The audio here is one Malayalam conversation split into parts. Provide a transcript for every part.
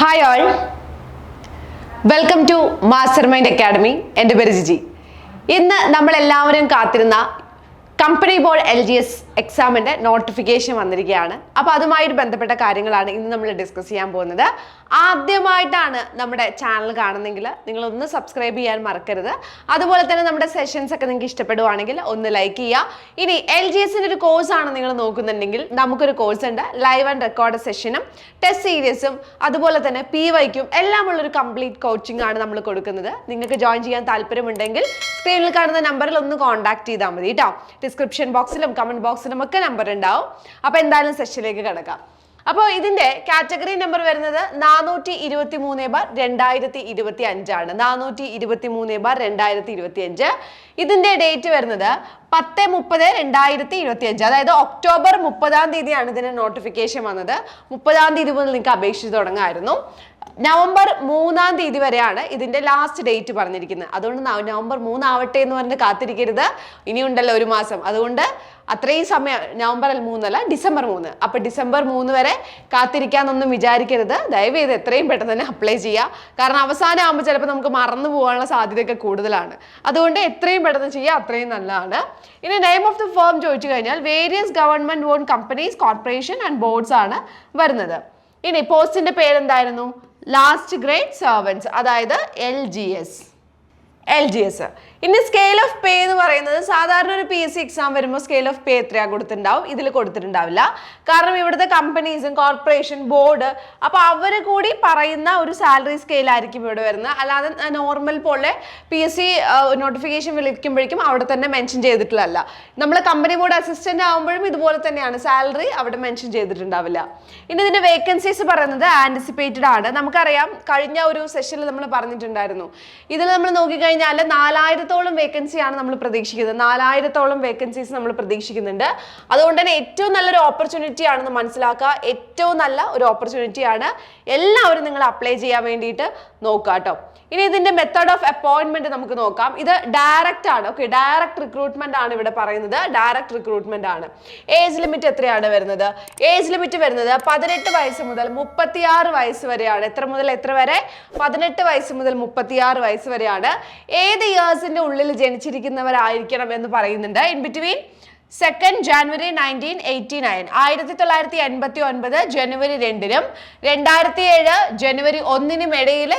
Hi all, welcome to master mind academy. എൻ്റെ പേര് ജിജി. ഇന്ന് നമ്മളെല്ലാവരും കാത്തിരുന്ന കമ്പനി ബോർഡ് LGS എക്സാമിൻ്റെ നോട്ടിഫിക്കേഷൻ വന്നിരിക്കുകയാണ്. അപ്പോൾ അതുമായിട്ട് ബന്ധപ്പെട്ട കാര്യങ്ങളാണ് ഇന്ന് നമ്മൾ ഡിസ്കസ് ചെയ്യാൻ പോകുന്നത്. ആദ്യമായിട്ടാണ് നമ്മുടെ ചാനൽ കാണുന്നെങ്കിൽ നിങ്ങളൊന്ന് സബ്സ്ക്രൈബ് ചെയ്യാൻ മറക്കരുത്. അതുപോലെ തന്നെ നമ്മുടെ സെഷൻസ് ഒക്കെ നിങ്ങൾക്ക് ഇഷ്ടപ്പെടുവാണെങ്കിൽ ഒന്ന് ലൈക്ക് ചെയ്യുക. ഇനി LGSൻ്റെ ഒരു കോഴ്സാണ് നിങ്ങൾ നോക്കുന്നുണ്ടെങ്കിൽ നമുക്കൊരു കോഴ്സ് ഉണ്ട്. ലൈവ് ആൻഡ് റെക്കോർഡ് സെഷനും ടെസ്റ്റ് സീരീസും അതുപോലെ തന്നെ PYക്കും എല്ലാം ഉള്ളൊരു കംപ്ലീറ്റ് കോച്ചിങ് ആണ് നമ്മൾ കൊടുക്കുന്നത്. നിങ്ങൾക്ക് ജോയിൻ ചെയ്യാൻ താല്പര്യമുണ്ടെങ്കിൽ സ്ക്രീനിൽ കാണുന്ന നമ്പറിൽ ഒന്ന് കോൺടാക്ട് ചെയ്താൽ മതി കേട്ടോ. ഡിസ്ക്രിപ്ഷൻ ബോക്സിലും കമന്റ് ബോക്സിലും ഒക്കെ നമ്പർ ഉണ്ടാവും. അപ്പോൾ എന്തായാലും സെഷനിലേക്ക് കിടക്കാം. അപ്പോൾ ഇതിന്റെ കാറ്റഗറി നമ്പർ വരുന്നത് 423/2025 ആണ്. 423/2025. ഇതിന്റെ ഡേറ്റ് വരുന്നത് 10/30/2025. അതായത് ഒക്ടോബർ 30-ാം തീയതിയാണ് ഇതിന്റെ നോട്ടിഫിക്കേഷൻ വന്നത്. 30-ാം തീയതി മുതൽ നിങ്ങൾക്ക് അപേക്ഷിച്ച് തുടങ്ങാമായിരുന്നു. നവംബർ 3-ാം തീയതി വരെയാണ് ഇതിന്റെ ലാസ്റ്റ് ഡേറ്റ് പറഞ്ഞിരിക്കുന്നത്. അതുകൊണ്ട് നവംബർ 3 ആവട്ടെ എന്ന് പറഞ്ഞ് കാത്തിരിക്കരുത്. ഇനിയുണ്ടല്ലോ ഒരു മാസം. അതുകൊണ്ട് അത്രയും സമയം, നവംബർ 3 അല്ല, ഡിസംബർ 3. അപ്പൊ ഡിസംബർ 3 വരെ കാത്തിരിക്കാന്നൊന്നും വിചാരിക്കരുത്. ദയവ് ചെയ്ത് എത്രയും പെട്ടെന്ന് തന്നെ അപ്ലൈ ചെയ്യുക. കാരണം അവസാനം ആകുമ്പോൾ ചിലപ്പോൾ നമുക്ക് മറന്നു പോകാനുള്ള സാധ്യതയൊക്കെ കൂടുതലാണ്. അതുകൊണ്ട് എത്രയും പെട്ടെന്ന് ചെയ്യുക, അത്രയും നല്ലതാണ്. ഇനി നെയിം ഓഫ് ദ ഫേം ചോദിച്ചു കഴിഞ്ഞാൽ various government on companies, corporation and boards ആണ് വരുന്നത്. ഇനി പോസ്റ്റിന്റെ പേരെന്തായിരുന്നു? ലാസ്റ്റ് ഗ്രേഡ് സർവൻസ്, അതായത് LGS. ഇനി സ്കെയിൽ ഓഫ് പേ എന്ന് പറയുന്നത് സാധാരണ ഒരു PSC എക്സാം വരുമ്പോൾ സ്കെയിൽ ഓഫ് പേ എത്രയാണ് കൊടുത്തിട്ടുണ്ടാവും, ഇതിൽ കൊടുത്തിട്ടുണ്ടാവില്ല. കാരണം ഇവിടുത്തെ കമ്പനീസും കോർപ്പറേഷൻ, ബോർഡ്, അപ്പോൾ അവർ കൂടി പറയുന്ന ഒരു സാലറി സ്കെയിൽ ആയിരിക്കും ഇവിടെ വരുന്നത്. അല്ലാതെ നോർമൽ പോലെ PSC നോട്ടിഫിക്കേഷൻ വിളിക്കുമ്പോഴേക്കും അവിടെ തന്നെ മെൻഷൻ ചെയ്തിട്ടുള്ളതല്ല. നമ്മൾ കമ്പനി ബോർഡ് അസിസ്റ്റന്റ് ആകുമ്പോഴും ഇതുപോലെ തന്നെയാണ്, സാലറി അവിടെ മെൻഷൻ ചെയ്തിട്ടുണ്ടാവില്ല. ഇനി ഇതിന്റെ വേക്കൻസീസ് പറയുന്നത് ആന്റിസിപ്പേറ്റഡ് ആണ്. നമുക്കറിയാം, കഴിഞ്ഞ ഒരു സെഷനിൽ നമ്മൾ പറഞ്ഞിട്ടുണ്ടായിരുന്നു. ഇതിൽ നമ്മൾ നോക്കിക്കഴിഞ്ഞാൽ 4000-ഓളം വേക്കൻസിയാണ് നമ്മൾ പ്രതീക്ഷിക്കുന്നത്. 4000-ഓളം വേക്കൻസീസ് നമ്മൾ പ്രതീക്ഷിക്കുന്നുണ്ട്. അതുകൊണ്ട് തന്നെ ഏറ്റവും നല്ലൊരു ഓപ്പർച്യൂണിറ്റി ആണെന്ന് മനസ്സിലാക്കുക. ഏറ്റവും നല്ല ഒരു ഓപ്പർച്യൂണിറ്റി ആണ്. എല്ലാവരും നിങ്ങൾ അപ്ലൈ ചെയ്യാൻ വേണ്ടിയിട്ട് നോക്കുക കേട്ടോ. ഇനി ഇതിന്റെ മെത്തേഡ് ഓഫ് അപ്പോയിന്റ്മെന്റ് നമുക്ക് നോക്കാം. ഇത് ഡയറക്റ്റ് ആണ്. ഓക്കെ, ഡയറക്റ്റ് റിക്രൂട്ട്മെന്റ് ആണ് ഇവിടെ പറയുന്നത്. ഡയറക്റ്റ് റിക്രൂട്ട്മെന്റ് ആണ്. ഏജ് ലിമിറ്റ് എത്രയാണ് വരുന്നത്? ഏജ് ലിമിറ്റ് വരുന്നത് 18 വയസ്സ് മുതൽ 36 വയസ്സ് വരെയാണ്. എത്ര മുതൽ എത്ര വരെ? 18 വയസ്സ് മുതൽ 36 വയസ്സ് വരെയാണ്. ഏത് ഇയേഴ്സിന്റെ ഉള്ളിൽ ജനിച്ചിരിക്കുന്നവരായിരിക്കണം എന്ന് പറയുന്നുണ്ട്. ഇൻ ബിറ്റ്വീൻ 2 ജാനുവരി 1989, 1989 ജനുവരി 2-നും 2007 ജനുവരി 1-നും ഇടയിൽ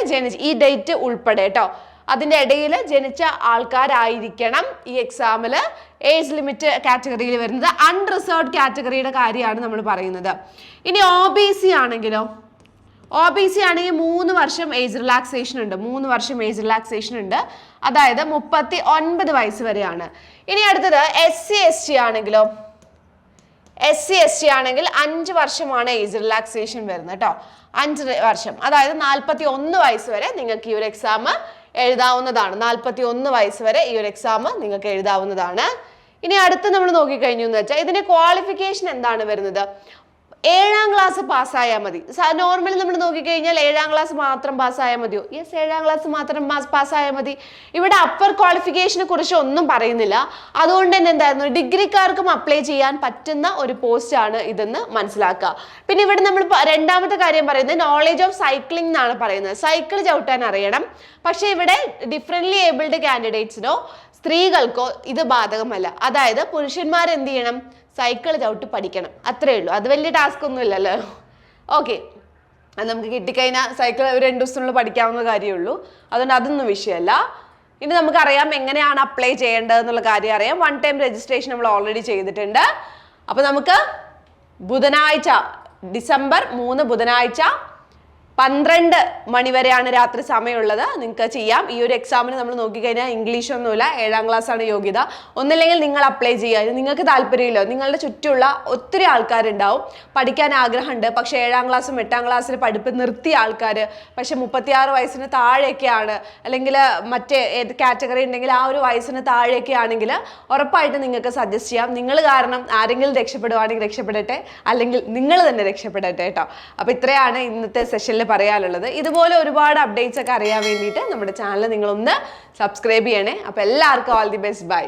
ഈ ഡേറ്റ് ഉൾപ്പെടെ കേട്ടോ, അതിൻ്റെ ഇടയിൽ ജനിച്ച ആൾക്കാരായിരിക്കണം ഈ എക്സാമിൽ ഏജ് ലിമിറ്റ് കാറ്റഗറിയിൽ വരുന്നത്. അൺറിസർവ്ഡ് കാറ്റഗറിയുടെ കാര്യമാണ് നമ്മൾ പറയുന്നത്. ഇനി OBC ആണെങ്കിലോ? OBC ആണെങ്കിൽ 3 വർഷം ഏജ് റിലാക്സേഷൻ ഉണ്ട്. 3 വർഷം ഏജ് റിലാക്സേഷൻ ഉണ്ട്. അതായത് 39 വയസ്സ് വരെയാണ്. ഇനി അടുത്തത് SC/ST ആണെങ്കിലോ? SC/ST ആണെങ്കിൽ 5 വർഷമാണ് ഏജ് റിലാക്സേഷൻ വരുന്നത് കേട്ടോ. 5 വർഷം, അതായത് 41 വയസ്സ് വരെ നിങ്ങൾക്ക് ഈ ഒരു എക്സാം എഴുതാവുന്നതാണ്. 41 വയസ്സ് വരെ ഈ ഒരു എക്സാം നിങ്ങൾക്ക് എഴുതാവുന്നതാണ്. ഇനി അടുത്ത് നമ്മൾ നോക്കിക്കഴിഞ്ഞു എന്ന് വെച്ചാൽ ഇതിന്റെ ക്വാളിഫിക്കേഷൻ എന്താണ് വരുന്നത്? 7ാം ക്ലാസ് പാസ്സായാൽ മതി. നോർമലി നമ്മൾ നോക്കിക്കഴിഞ്ഞാൽ 7ാം ക്ലാസ് മാത്രം പാസ്സായാൽ മതിയോ? യെസ്, 7ാം ക്ലാസ് മാത്രം പാസ്സായാൽ മതി. ഇവിടെ അപ്പർ ക്വാളിഫിക്കേഷനെ കുറിച്ച് ഒന്നും പറയുന്നില്ല. അതുകൊണ്ട് തന്നെ എന്തായിരുന്നു, ഡിഗ്രിക്കാർക്കും അപ്ലൈ ചെയ്യാൻ പറ്റുന്ന ഒരു പോസ്റ്റ് ആണ് ഇതെന്ന് മനസ്സിലാക്കുക. പിന്നെ ഇവിടെ നമ്മൾ രണ്ടാമത്തെ കാര്യം പറയുന്നത് നോളേജ് ഓഫ് സൈക്ലിംഗ് എന്നാണ് പറയുന്നത്. സൈക്കിൾ ചവിട്ടാൻ അറിയണം. പക്ഷേ ഇവിടെ ഡിഫറെന്റ്ലി ഏബിൾഡ് കാൻഡിഡേറ്റ്സിനോ സ്ത്രീകൾക്കോ ഇത് ബാധകമല്ല. അതായത് പുരുഷന്മാർ എന്ത് ചെയ്യണം? സൈക്കിൾ ചവിട്ട് പഠിക്കണം. അത്രേ ഉള്ളൂ. അത് വലിയ ടാസ്ക് ഒന്നും ഇല്ലല്ലോ. ഓക്കെ, അത് നമുക്ക് കിട്ടിക്കഴിഞ്ഞാൽ സൈക്കിൾ ഒരു 2 ദിവസത്തിനുള്ളിൽ പഠിക്കാവുന്ന കാര്യമുള്ളൂ. അതുകൊണ്ട് അതൊന്നും വിഷയമല്ല. ഇനി നമുക്കറിയാം എങ്ങനെയാണ് അപ്ലൈ ചെയ്യേണ്ടത് എന്നുള്ള കാര്യം അറിയാം. 1 ടൈം രജിസ്ട്രേഷൻ നമ്മൾ ഓൾറെഡി ചെയ്തിട്ടുണ്ട്. അപ്പോൾ നമുക്ക് ബുധനാഴ്ച, ഡിസംബർ 3 ബുധനാഴ്ച 12 മണി വരെയാണ് രാത്രി സമയമുള്ളത്. നിങ്ങൾക്ക് ചെയ്യാം. ഈ ഒരു എക്സാമിന് നമ്മൾ നോക്കിക്കഴിഞ്ഞാൽ ഇംഗ്ലീഷൊന്നുമില്ല, 7ാം ക്ലാസ് ആണ് യോഗ്യത. ഒന്നില്ലെങ്കിൽ നിങ്ങൾ അപ്ലൈ ചെയ്യുക. നിങ്ങൾക്ക് താല്പര്യമില്ല, നിങ്ങളുടെ ചുറ്റുമുള്ള ഒത്തിരി ആൾക്കാരുണ്ടാവും, പഠിക്കാൻ ആഗ്രഹമുണ്ട്, പക്ഷേ 7ാം ക്ലാസ്സും 8ാം ക്ലാസ്സിൽ പഠിപ്പ് നിർത്തിയ ആൾക്കാർ, പക്ഷെ 36 വയസ്സിന് താഴെയൊക്കെയാണ്, അല്ലെങ്കിൽ മറ്റേ ഏത് കാറ്റഗറി ഉണ്ടെങ്കിൽ ആ ഒരു വയസ്സിന് താഴെയൊക്കെ ആണെങ്കിൽ ഉറപ്പായിട്ട് നിങ്ങൾക്ക് സജസ്റ്റ് ചെയ്യാം. നിങ്ങൾ കാരണം ആരെങ്കിലും രക്ഷപ്പെടുവാണെങ്കിൽ രക്ഷപ്പെടട്ടെ, അല്ലെങ്കിൽ നിങ്ങൾ തന്നെ രക്ഷപ്പെടട്ടെ കേട്ടോ. അപ്പോൾ ഇത്രയാണ് ഇന്നത്തെ സെഷനിൽ പറയാനുള്ളത്. ഇതുപോലെ ഒരുപാട് അപ്ഡേറ്റ്സ് ഒക്കെ അറിയാൻ വേണ്ടിയിട്ട് നമ്മുടെ ചാനൽ നിങ്ങളൊന്ന് സബ്സ്ക്രൈബ് ചെയ്യണേ. അപ്പോൾ എല്ലാവർക്കും ഓൾ ദി ബെസ്റ്റ്. ബൈ.